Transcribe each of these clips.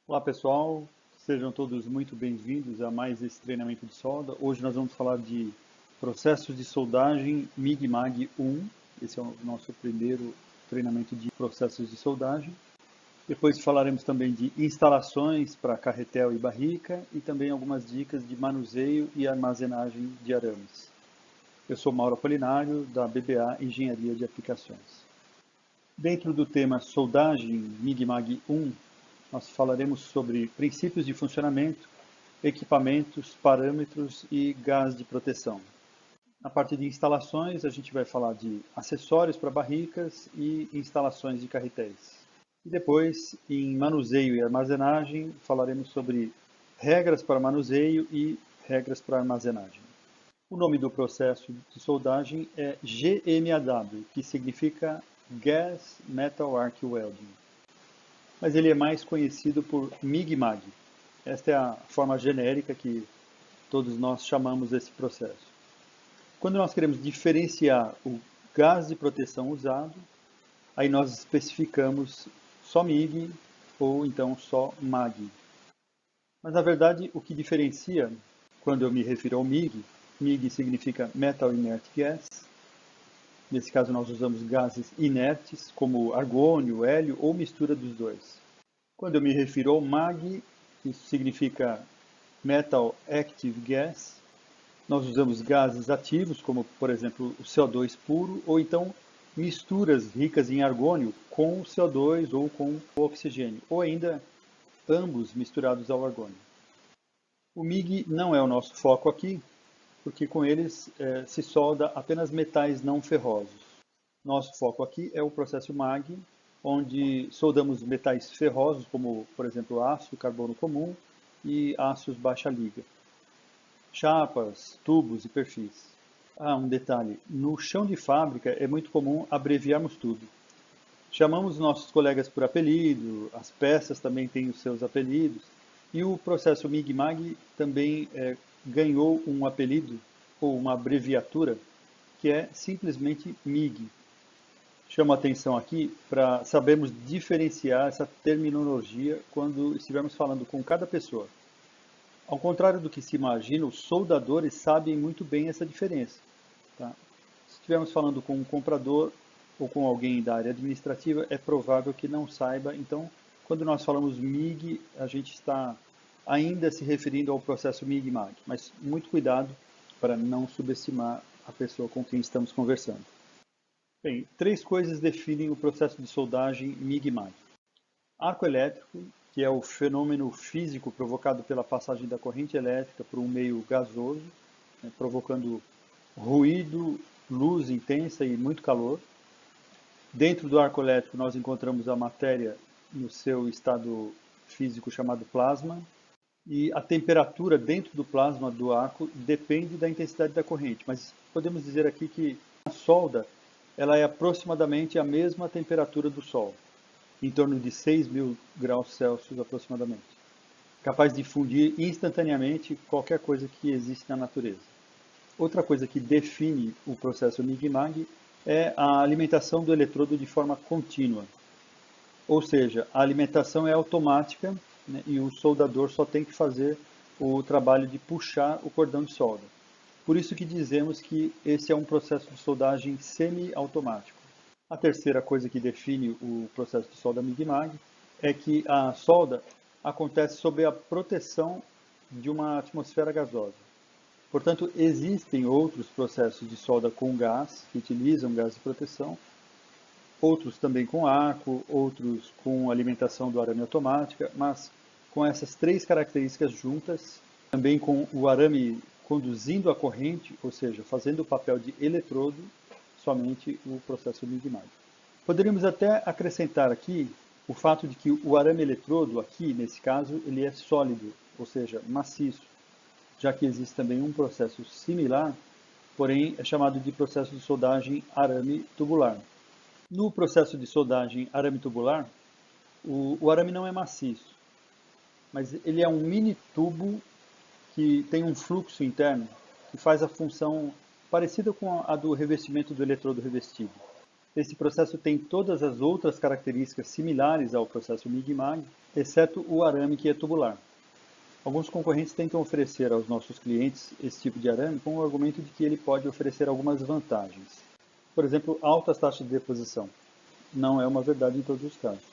Olá pessoal, sejam todos muito bem-vindos a mais esse treinamento de solda. Hoje nós vamos falar de processos de soldagem MIG-MAG 1. Esse é o nosso primeiro treinamento de processos de soldagem. Depois falaremos também de instalações para carretel e barrica e também algumas dicas de manuseio e armazenagem de arames. Eu sou Mauro Apolinário, da BBA Engenharia de Aplicações. Dentro do tema soldagem MIG-MAG 1, nós falaremos sobre princípios de funcionamento, equipamentos, parâmetros e gás de proteção. Na parte de instalações, a gente vai falar de acessórios para barricas e instalações de carretéis. E depois, em manuseio e armazenagem, falaremos sobre regras para manuseio e regras para armazenagem. O nome do processo de soldagem é GMAW, que significa Gas Metal Arc Welding, mas ele é mais conhecido por MIG-MAG. Esta é a forma genérica que todos nós chamamos esse processo. Quando nós queremos diferenciar o gás de proteção usado, aí nós especificamos só MIG ou então só MAG. Mas na verdade o que diferencia, quando eu me refiro ao MIG, MIG significa Metal Inert Gas. Nesse caso nós usamos gases inertes como argônio, hélio ou mistura dos dois. Quando eu me refiro ao MAG, isso significa Metal Active Gas, nós usamos gases ativos, como por exemplo o CO2 puro, ou então misturas ricas em argônio com o CO2 ou com o oxigênio, ou ainda ambos misturados ao argônio. O MIG não é o nosso foco aqui, porque com eles se solda apenas metais não ferrosos. Nosso foco aqui é o processo MAG, onde soldamos metais ferrosos, como por exemplo aço, carbono comum e aços baixa liga, chapas, tubos e perfis. Um detalhe, no chão de fábrica é muito comum abreviarmos tudo. Chamamos nossos colegas por apelido, as peças também têm os seus apelidos, e o processo MIG-MAG também ganhou um apelido, ou uma abreviatura, que é simplesmente MIG. Chamo a atenção aqui para sabermos diferenciar essa terminologia quando estivermos falando com cada pessoa. Ao contrário do que se imagina, os soldadores sabem muito bem essa diferença. Tá? Se estivermos falando com um comprador ou com alguém da área administrativa, é provável que não saiba. Então, quando nós falamos MIG, a gente está ainda se referindo ao processo MIG-MAG. Mas muito cuidado para não subestimar a pessoa com quem estamos conversando. Bem, três coisas definem o processo de soldagem MIG-MAG. Arco elétrico, que é o fenômeno físico provocado pela passagem da corrente elétrica por um meio gasoso, provocando ruído, luz intensa e muito calor. Dentro do arco elétrico nós encontramos a matéria no seu estado físico chamado plasma, e a temperatura dentro do plasma do arco depende da intensidade da corrente, mas podemos dizer aqui que a solda ela é aproximadamente a mesma temperatura do Sol, em torno de 6.000 graus Celsius aproximadamente, capaz de fundir instantaneamente qualquer coisa que existe na natureza. Outra coisa que define o processo MIG-MAG é a alimentação do eletrodo de forma contínua. Ou seja, a alimentação é automática, né, e o soldador só tem que fazer o trabalho de puxar o cordão de solda. Por isso que dizemos que esse é um processo de soldagem semi-automático. A terceira coisa que define o processo de solda MIG-MAG é que a solda acontece sob a proteção de uma atmosfera gasosa. Portanto, existem outros processos de solda com gás, que utilizam gás de proteção, outros também com arco, outros com alimentação do arame automática, mas com essas três características juntas, também com o arame conduzindo a corrente, ou seja, fazendo o papel de eletrodo, somente o processo MIG-MAG. Poderíamos até acrescentar aqui o fato de que o arame eletrodo, aqui nesse caso, ele é sólido, ou seja, maciço, já que existe também um processo similar, porém é chamado de processo de soldagem arame tubular. No processo de soldagem arame tubular, o arame não é maciço, mas ele é um mini tubo que tem um fluxo interno que faz a função parecida com a do revestimento do eletrodo revestido. Esse processo tem todas as outras características similares ao processo MIG-MAG, exceto o arame que é tubular. Alguns concorrentes tentam oferecer aos nossos clientes esse tipo de arame com o argumento de que ele pode oferecer algumas vantagens. Por exemplo, altas taxas de deposição. Não é uma verdade em todos os casos.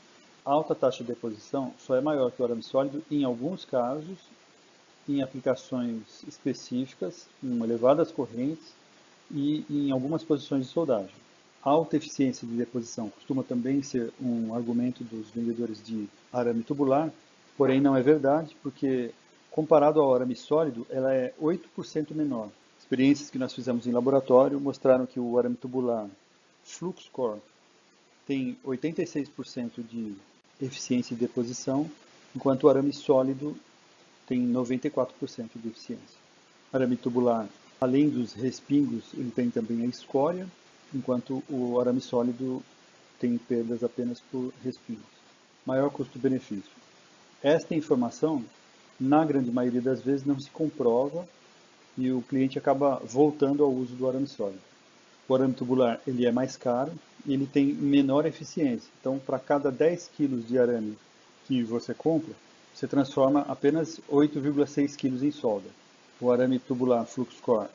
A alta taxa de deposição só é maior que o arame sólido em alguns casos, em aplicações específicas, em elevadas correntes e em algumas posições de soldagem. A alta eficiência de deposição costuma também ser um argumento dos vendedores de arame tubular, porém não é verdade, porque comparado ao arame sólido, ela é 8% menor. Experiências que nós fizemos em laboratório mostraram que o arame tubular FluxCore tem 86% de eficiência de deposição, enquanto o arame sólido tem 94% de eficiência. O arame tubular, além dos respingos, ele tem também a escória, enquanto o arame sólido tem perdas apenas por respingos. Maior custo-benefício. Esta informação, na grande maioria das vezes, não se comprova e o cliente acaba voltando ao uso do arame sólido. O arame tubular ele é mais caro e ele tem menor eficiência. Então, para cada 10 kg de arame que você compra, você transforma apenas 8,6 kg em solda. O arame tubular FluxCore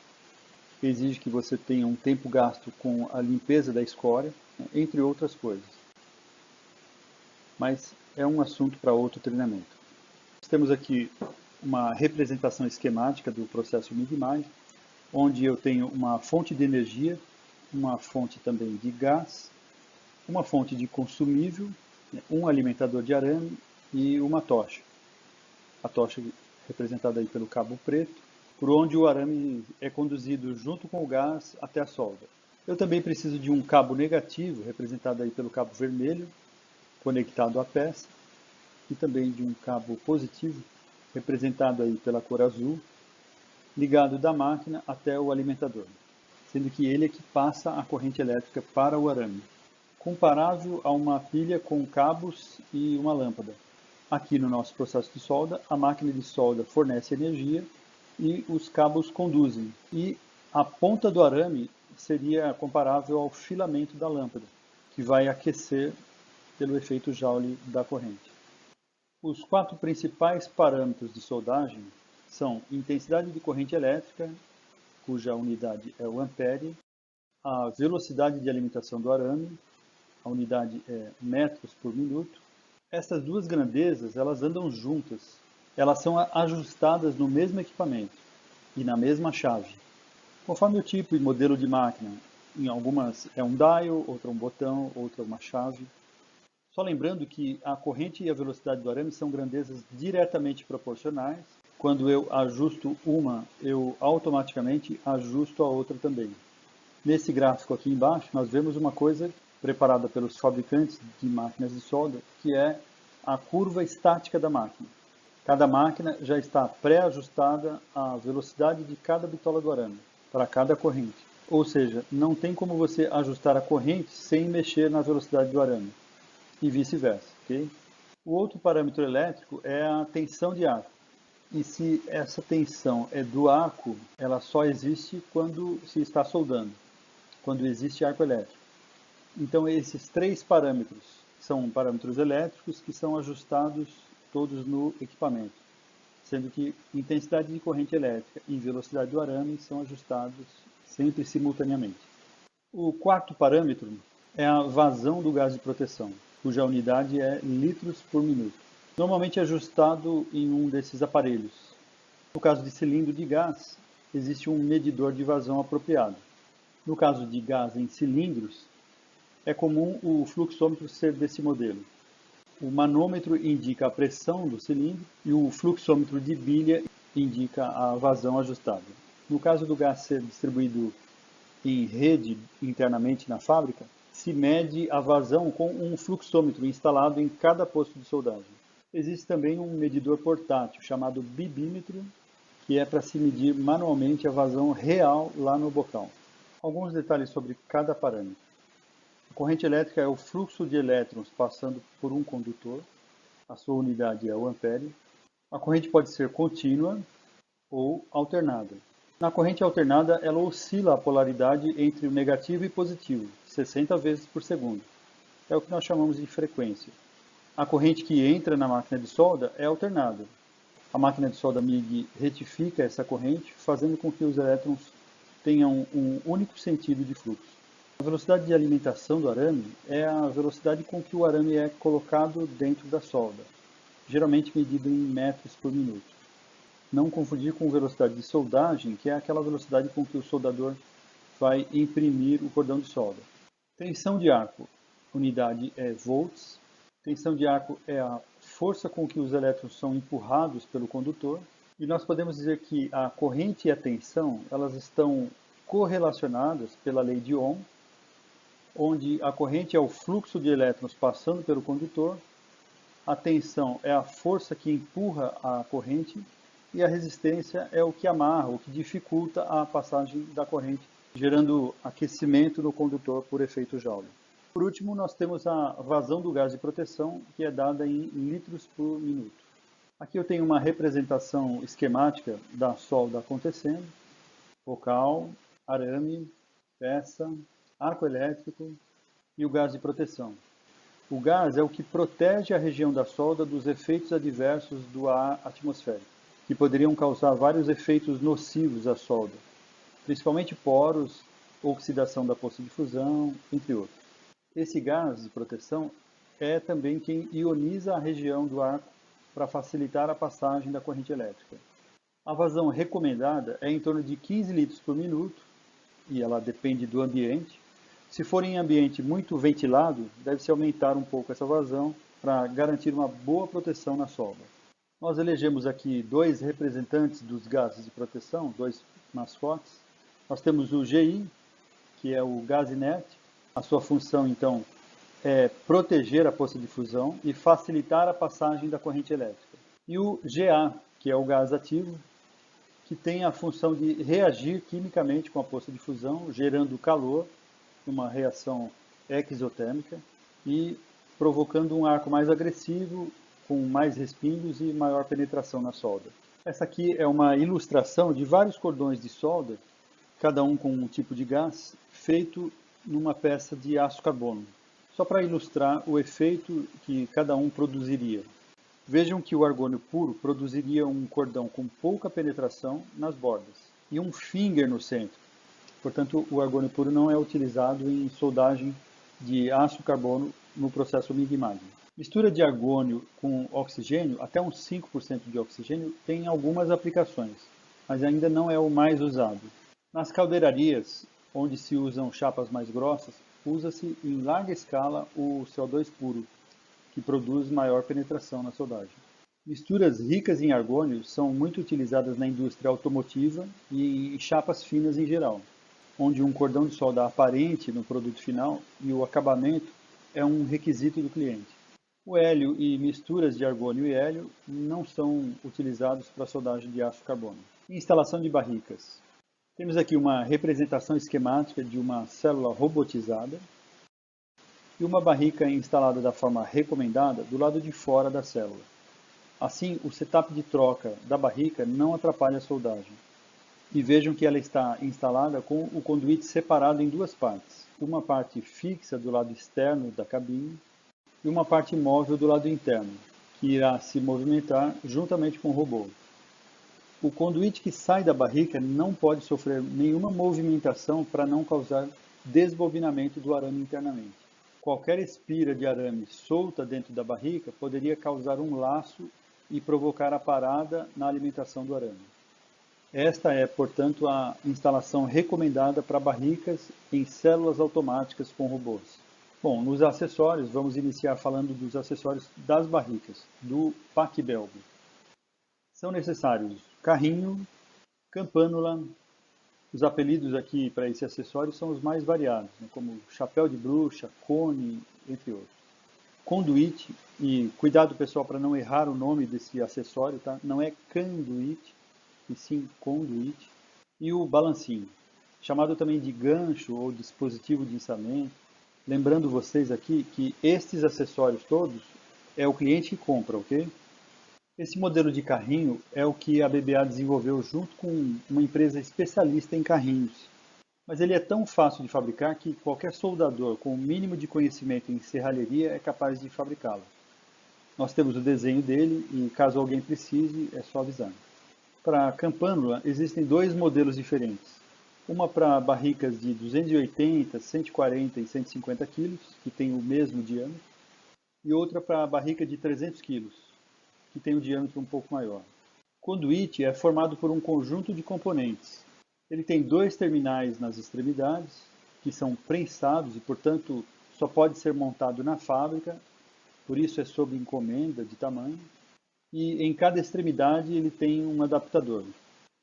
exige que você tenha um tempo gasto com a limpeza da escória, entre outras coisas. Mas é um assunto para outro treinamento. Nós temos aqui uma representação esquemática do processo MIG-MAG, onde eu tenho uma fonte de energia, uma fonte também de gás, uma fonte de consumível, um alimentador de arame e uma tocha. A tocha representada aí pelo cabo preto, por onde o arame é conduzido junto com o gás até a solda. Eu também preciso de um cabo negativo, representado aí pelo cabo vermelho, conectado à peça, e também de um cabo positivo, representado aí pela cor azul, ligado da máquina até o alimentador, sendo que ele é que passa a corrente elétrica para o arame, comparável a uma pilha com cabos e uma lâmpada. Aqui no nosso processo de solda, a máquina de solda fornece energia e os cabos conduzem. E a ponta do arame seria comparável ao filamento da lâmpada, que vai aquecer pelo efeito Joule da corrente. Os 4 principais parâmetros de soldagem são intensidade de corrente elétrica, cuja unidade é o ampere, a velocidade de alimentação do arame, a unidade é metros por minuto. Essas duas grandezas, elas andam juntas. Elas são ajustadas no mesmo equipamento e na mesma chave. Conforme o tipo e modelo de máquina, em algumas é um dial, outra um botão, outra uma chave. Só lembrando que a corrente e a velocidade do arame são grandezas diretamente proporcionais. Quando eu ajusto uma, eu automaticamente ajusto a outra também. Nesse gráfico aqui embaixo, nós vemos uma coisa preparada pelos fabricantes de máquinas de solda, que é a curva estática da máquina. Cada máquina já está pré-ajustada à velocidade de cada bitola do arame, para cada corrente. Ou seja, não tem como você ajustar a corrente sem mexer na velocidade do arame, e vice-versa. Okay? O outro parâmetro elétrico é a tensão de arco. E se essa tensão é do arco, ela só existe quando se está soldando, quando existe arco elétrico. Então, esses 3 parâmetros são parâmetros elétricos que são ajustados todos no equipamento, sendo que intensidade de corrente elétrica e velocidade do arame são ajustados sempre simultaneamente. O 4º parâmetro é a vazão do gás de proteção, cuja unidade é litros por minuto. Normalmente é ajustado em um desses aparelhos. No caso de cilindro de gás, existe um medidor de vazão apropriado. No caso de gás em cilindros, é comum o fluxômetro ser desse modelo. O manômetro indica a pressão do cilindro e o fluxômetro de bilha indica a vazão ajustada. No caso do gás ser distribuído em rede internamente na fábrica, se mede a vazão com um fluxômetro instalado em cada posto de soldagem. Existe também um medidor portátil chamado bibímetro, que é para se medir manualmente a vazão real lá no bocal. Alguns detalhes sobre cada parâmetro. A corrente elétrica é o fluxo de elétrons passando por um condutor. A sua unidade é o ampere. A corrente pode ser contínua ou alternada. Na corrente alternada, ela oscila a polaridade entre o negativo e positivo, 60 vezes por segundo. É o que nós chamamos de frequência. A corrente que entra na máquina de solda é alternada. A máquina de solda MIG retifica essa corrente, fazendo com que os elétrons tenham um único sentido de fluxo. A velocidade de alimentação do arame é a velocidade com que o arame é colocado dentro da solda, geralmente medido em metros por minuto. Não confundir com velocidade de soldagem, que é aquela velocidade com que o soldador vai imprimir o cordão de solda. Tensão de arco, unidade é volts. Tensão de arco é a força com que os elétrons são empurrados pelo condutor. E nós podemos dizer que a corrente e a tensão, elas estão correlacionadas pela lei de Ohm, onde a corrente é o fluxo de elétrons passando pelo condutor, a tensão é a força que empurra a corrente e a resistência é o que amarra, o que dificulta a passagem da corrente, gerando aquecimento no condutor por efeito Joule. Por último, nós temos a vazão do gás de proteção, que é dada em litros por minuto. Aqui eu tenho uma representação esquemática da solda acontecendo, bocal, arame, peça, arco elétrico e o gás de proteção. O gás é o que protege a região da solda dos efeitos adversos do ar atmosférico, que poderiam causar vários efeitos nocivos à solda, principalmente poros, oxidação da poça de fusão, entre outros. Esse gás de proteção é também quem ioniza a região do arco para facilitar a passagem da corrente elétrica. A vazão recomendada é em torno de 15 litros por minuto, e ela depende do ambiente. Se for em ambiente muito ventilado, deve-se aumentar um pouco essa vazão para garantir uma boa proteção na solda. Nós elegemos aqui dois representantes dos gases de proteção, dois mascotes. Nós temos o GI, que é o gás inerte. A sua função, então, é proteger a poça de fusão e facilitar a passagem da corrente elétrica. E o GA, que é o gás ativo, que tem a função de reagir quimicamente com a poça de fusão, gerando calor, uma reação exotérmica, e provocando um arco mais agressivo, com mais respingos e maior penetração na solda. Essa aqui é uma ilustração de vários cordões de solda, cada um com um tipo de gás, feito numa peça de aço carbono, só para ilustrar o efeito que cada um produziria. Vejam que o argônio puro produziria um cordão com pouca penetração nas bordas e um finger no centro. Portanto, o argônio puro não é utilizado em soldagem de aço carbono no processo MIG-MAG. Mistura de argônio com oxigênio, até uns 5% de oxigênio, tem algumas aplicações, mas ainda não é o mais usado. Nas caldeirarias, onde se usam chapas mais grossas, usa-se em larga escala o CO2 puro, que produz maior penetração na soldagem. Misturas ricas em argônio são muito utilizadas na indústria automotiva e em chapas finas em geral, onde um cordão de solda aparente no produto final e o acabamento é um requisito do cliente. O hélio e misturas de argônio e hélio não são utilizados para soldagem de aço carbono. Instalação de barricas. Temos aqui uma representação esquemática de uma célula robotizada e uma barrica instalada da forma recomendada do lado de fora da célula. Assim, o setup de troca da barrica não atrapalha a soldagem. E vejam que ela está instalada com o conduíte separado em duas partes. Uma parte fixa do lado externo da cabine e uma parte móvel do lado interno, que irá se movimentar juntamente com o robô. O conduíte que sai da barrica não pode sofrer nenhuma movimentação para não causar desbobinamento do arame internamente. Qualquer espira de arame solta dentro da barrica poderia causar um laço e provocar a parada na alimentação do arame. Esta é, portanto, a instalação recomendada para barricas em células automáticas com robôs. Bom, nos acessórios, vamos iniciar falando dos acessórios das barricas, do PAC Belgo. São necessários carrinho, campânula. Os apelidos aqui para esse acessório são os mais variados, como chapéu de bruxa, cone, entre outros. Conduíte, e cuidado pessoal para não errar o nome desse acessório, tá? Não é canduíte, e sim conduíte. E o balancinho, chamado também de gancho ou dispositivo de içamento. Lembrando vocês aqui que estes acessórios todos é o cliente que compra, ok? Esse modelo de carrinho é o que a BBA desenvolveu junto com uma empresa especialista em carrinhos. Mas ele é tão fácil de fabricar que qualquer soldador com o mínimo de conhecimento em serralheria é capaz de fabricá-lo. Nós temos o desenho dele e, caso alguém precise, é só avisar. Para a campânula, existem dois modelos diferentes. Uma para barricas de 280, 140 e 150 quilos, que tem o mesmo diâmetro, e outra para barrica de 300 quilos, que tem o diâmetro um pouco maior. O conduíte é formado por um conjunto de componentes. Ele tem dois terminais nas extremidades, que são prensados e, portanto, só pode ser montado na fábrica, por isso é sob encomenda de tamanho. E em cada extremidade ele tem um adaptador.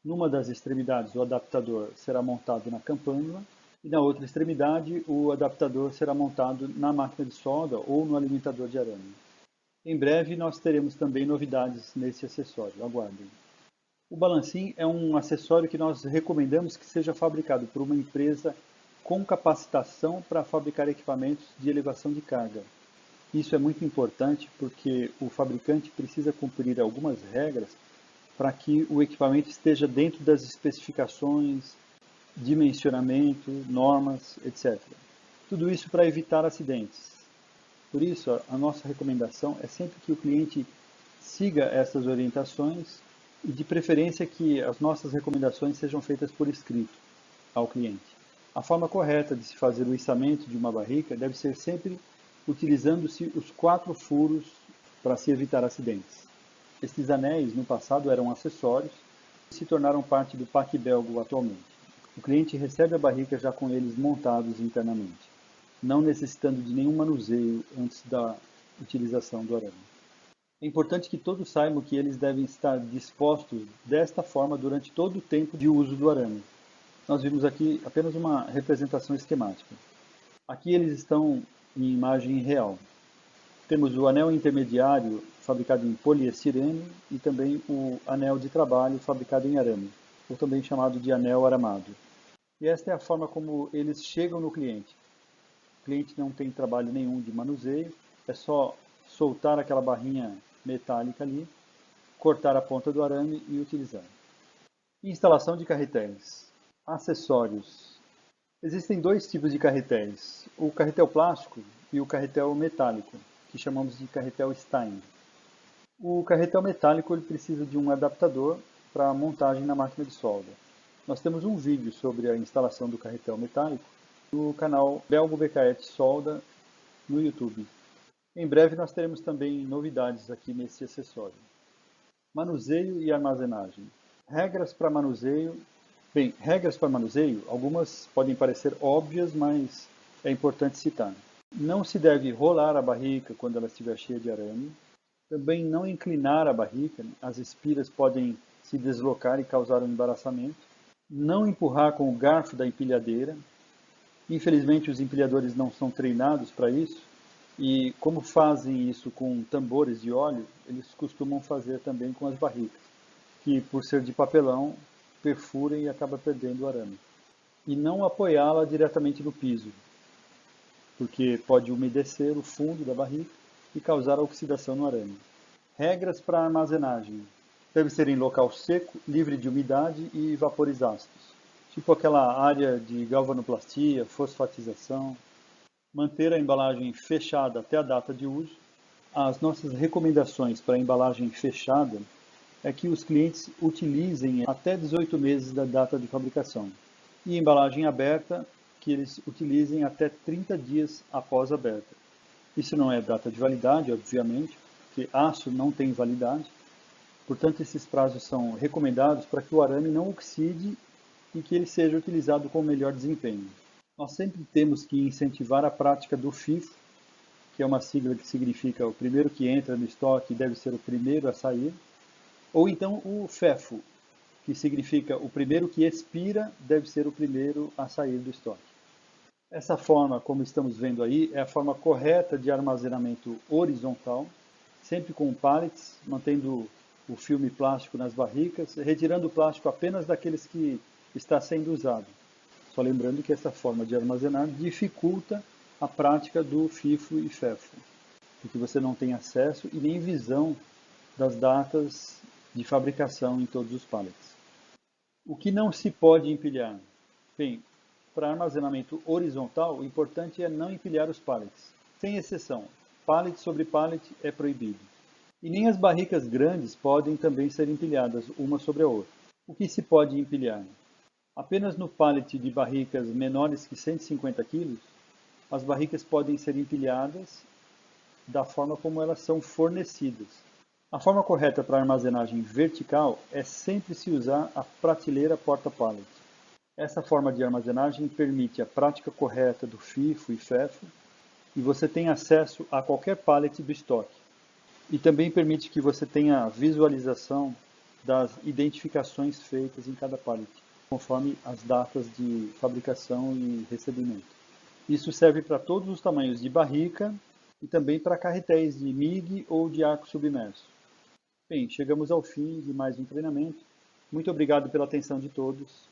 Numa das extremidades, o adaptador será montado na campânula e na outra extremidade, o adaptador será montado na máquina de solda ou no alimentador de arame. Em breve nós teremos também novidades nesse acessório, aguardem. O balancim é um acessório que nós recomendamos que seja fabricado por uma empresa com capacitação para fabricar equipamentos de elevação de carga. Isso é muito importante porque o fabricante precisa cumprir algumas regras para que o equipamento esteja dentro das especificações, dimensionamento, normas, etc. Tudo isso para evitar acidentes. Por isso, a nossa recomendação é sempre que o cliente siga essas orientações e, de preferência, que as nossas recomendações sejam feitas por escrito ao cliente. A forma correta de se fazer o içamento de uma barrica deve ser sempre utilizando-se os 4 furos para se evitar acidentes. Estes anéis, no passado, eram acessórios e se tornaram parte do pack belgo atualmente. O cliente recebe a barrica já com eles montados internamente, não necessitando de nenhum manuseio antes da utilização do arame. É importante que todos saibam que eles devem estar dispostos desta forma durante todo o tempo de uso do arame. Nós vimos aqui apenas uma representação esquemática. Aqui eles estão em imagem real. Temos o anel intermediário fabricado em poliestireno e também o anel de trabalho fabricado em arame, ou também chamado de anel aramado. E esta é a forma como eles chegam no cliente. O cliente não tem trabalho nenhum de manuseio, é só soltar aquela barrinha metálica ali, cortar a ponta do arame e utilizar. Instalação de carretéis. Acessórios. Existem dois tipos de carretéis, o carretel plástico e o carretel metálico, que chamamos de carretel Stein. O carretel metálico ele precisa de um adaptador para montagem na máquina de solda. Nós temos um vídeo sobre a instalação do carretel metálico no canal Belgo BKF Solda no YouTube. Em breve nós teremos também novidades aqui nesse acessório. Manuseio e armazenagem. Regras para manuseio. Bem, regras para manuseio, algumas podem parecer óbvias, mas é importante citar. Não se deve rolar a barrica quando ela estiver cheia de arame. Também não inclinar a barrica, as espiras podem se deslocar e causar um embaraçamento. Não empurrar com o garfo da empilhadeira. Infelizmente os empilhadores não são treinados para isso. E como fazem isso com tambores de óleo, eles costumam fazer também com as barricas, que por ser de papelão, perfura e acaba perdendo o arame. E não apoiá-la diretamente no piso, porque pode umedecer o fundo da barrica e causar oxidação no arame. Regras para armazenagem. Deve ser em local seco, livre de umidade e vapores ácidos, tipo aquela área de galvanoplastia, fosfatização. Manter a embalagem fechada até a data de uso. As nossas recomendações para a embalagem fechada é que os clientes utilizem até 18 meses da data de fabricação. E embalagem aberta, que eles utilizem até 30 dias após aberta. Isso não é data de validade, obviamente, porque aço não tem validade. Portanto, esses prazos são recomendados para que o arame não oxide e que ele seja utilizado com melhor desempenho. Nós sempre temos que incentivar a prática do FIFO, que é uma sigla que significa o primeiro que entra no estoque deve ser o primeiro a sair, ou então o FEFO, que significa o primeiro que expira deve ser o primeiro a sair do estoque. Essa forma, como estamos vendo aí, é a forma correta de armazenamento horizontal, sempre com pallets, mantendo o filme plástico nas barricas, retirando o plástico apenas daqueles que está sendo usado. Só lembrando que essa forma de armazenar dificulta a prática do FIFO e FEFO, porque você não tem acesso e nem visão das datas de fabricação em todos os pallets. O que não se pode empilhar? Bem, para armazenamento horizontal, o importante é não empilhar os pallets. Sem exceção, pallet sobre pallet é proibido. E nem as barricas grandes podem também ser empilhadas uma sobre a outra. O que se pode empilhar? Apenas no pallet de barricas menores que 150 kg, as barricas podem ser empilhadas da forma como elas são fornecidas. A forma correta para armazenagem vertical é sempre se usar a prateleira porta-pallet. Essa forma de armazenagem permite a prática correta do FIFO e FEFO e você tem acesso a qualquer pallet do estoque. E também permite que você tenha visualização das identificações feitas em cada pallet, conforme as datas de fabricação e recebimento. Isso serve para todos os tamanhos de barrica e também para carretéis de MIG ou de arco submerso. Bem, chegamos ao fim de mais um treinamento. Muito obrigado pela atenção de todos.